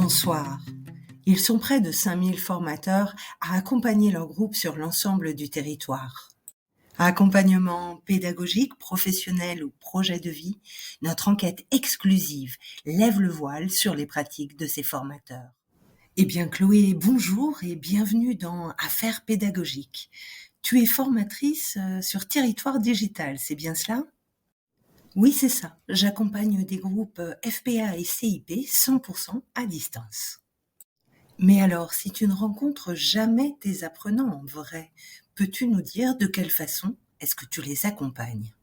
Bonsoir. Ils sont près de 5000 formateurs à accompagner leur groupe sur l'ensemble du territoire. Accompagnement pédagogique, professionnel ou projet de vie, notre enquête exclusive lève le voile sur les pratiques de ces formateurs. Eh bien Chloé, bonjour et bienvenue dans Affaires pédagogiques. Tu es formatrice sur Territoire Digital, c'est bien cela ? Oui, c'est ça. J'accompagne des groupes FPA et CIP 100% à distance. Mais alors, si tu ne rencontres jamais tes apprenants en vrai, peux-tu nous dire de quelle façon est-ce que tu les accompagnes ?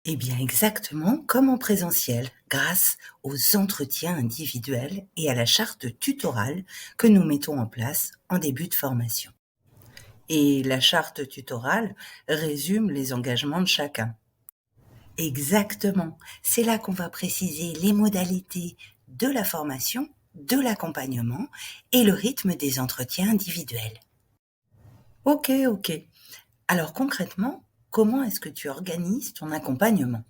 Eh bien, exactement comme en présentiel, grâce aux entretiens individuels et à la charte tutorale que nous mettons en place en début de formation. Et la charte tutorale résume les engagements de chacun. Exactement, c'est là qu'on va préciser les modalités de la formation, de l'accompagnement et le rythme des entretiens individuels. Ok. Alors concrètement, comment est-ce que tu organises ton accompagnement ?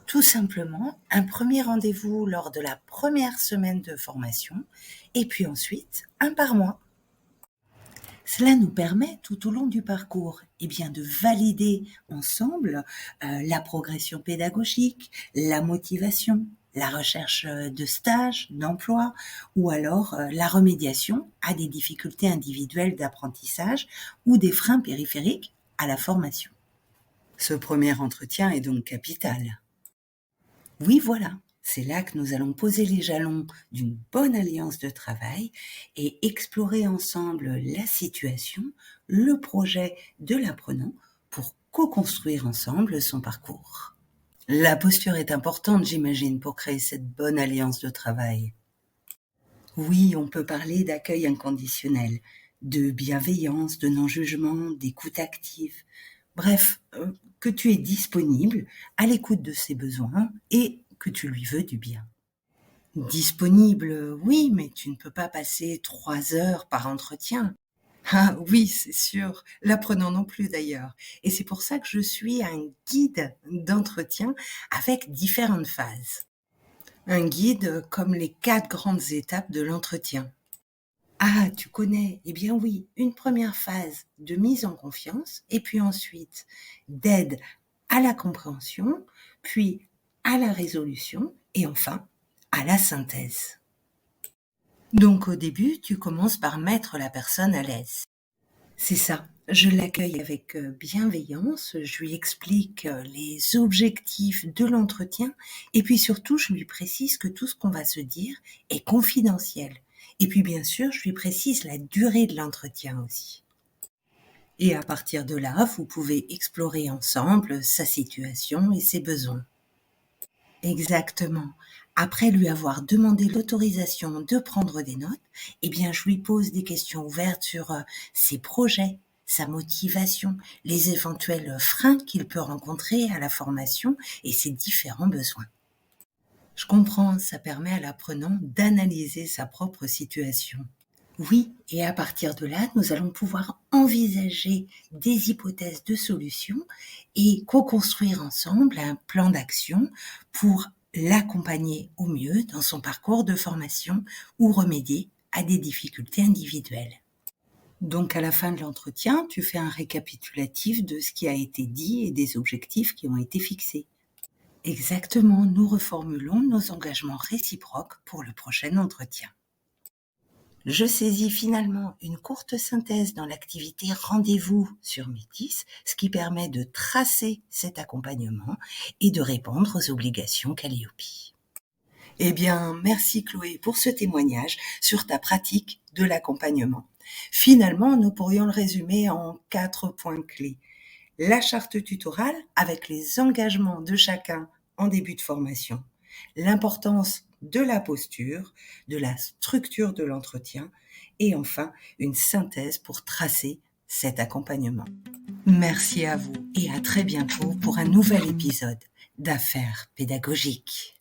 Tout simplement, un premier rendez-vous lors de la première semaine de formation et puis ensuite un par mois. Cela nous permet tout au long du parcours de valider ensemble la progression pédagogique, la motivation, la recherche de stage, d'emploi ou alors la remédiation à des difficultés individuelles d'apprentissage ou des freins périphériques à la formation. Ce premier entretien est donc capital. Oui, voilà. C'est là que nous allons poser les jalons d'une bonne alliance de travail et explorer ensemble la situation, le projet de l'apprenant pour co-construire ensemble son parcours. La posture est importante, j'imagine, pour créer cette bonne alliance de travail. Oui, on peut parler d'accueil inconditionnel, de bienveillance, de non-jugement, d'écoute active. Bref, que tu es disponible, à l'écoute de ses besoins et que tu lui veux du bien. Disponible, oui, mais tu ne peux pas passer 3 heures par entretien. Ah oui, c'est sûr, l'apprenant non plus d'ailleurs. Et c'est pour ça que je suis un guide d'entretien avec différentes phases. Un guide comme les 4 grandes étapes de l'entretien. Ah, tu connais ? Eh bien oui, une première phase de mise en confiance, et puis ensuite d'aide à la compréhension, puis à la résolution, et enfin à la synthèse. Donc au début, tu commences par mettre la personne à l'aise. C'est ça, je l'accueille avec bienveillance, je lui explique les objectifs de l'entretien, et puis surtout, je lui précise que tout ce qu'on va se dire est confidentiel. Et puis bien sûr, je lui précise la durée de l'entretien aussi. Et à partir de là, vous pouvez explorer ensemble sa situation et ses besoins. Exactement. Après lui avoir demandé l'autorisation de prendre des notes, je lui pose des questions ouvertes sur ses projets, sa motivation, les éventuels freins qu'il peut rencontrer à la formation et ses différents besoins. Je comprends, ça permet à l'apprenant d'analyser sa propre situation. Oui, et à partir de là, nous allons pouvoir envisager des hypothèses de solutions et co-construire ensemble un plan d'action pour l'accompagner au mieux dans son parcours de formation ou remédier à des difficultés individuelles. Donc à la fin de l'entretien, tu fais un récapitulatif de ce qui a été dit et des objectifs qui ont été fixés. Exactement, nous reformulons nos engagements réciproques pour le prochain entretien. Je saisis finalement une courte synthèse dans l'activité Rendez-vous sur Métis, ce qui permet de tracer cet accompagnement et de répondre aux obligations Calliope. Eh bien, merci Chloé pour ce témoignage sur ta pratique de l'accompagnement. Finalement, nous pourrions le résumer en 4 points clés. La charte tutorale avec les engagements de chacun en début de formation, l'importance de la posture, de la structure de l'entretien et enfin une synthèse pour tracer cet accompagnement. Merci à vous et à très bientôt pour un nouvel épisode d'Affaires pédagogiques.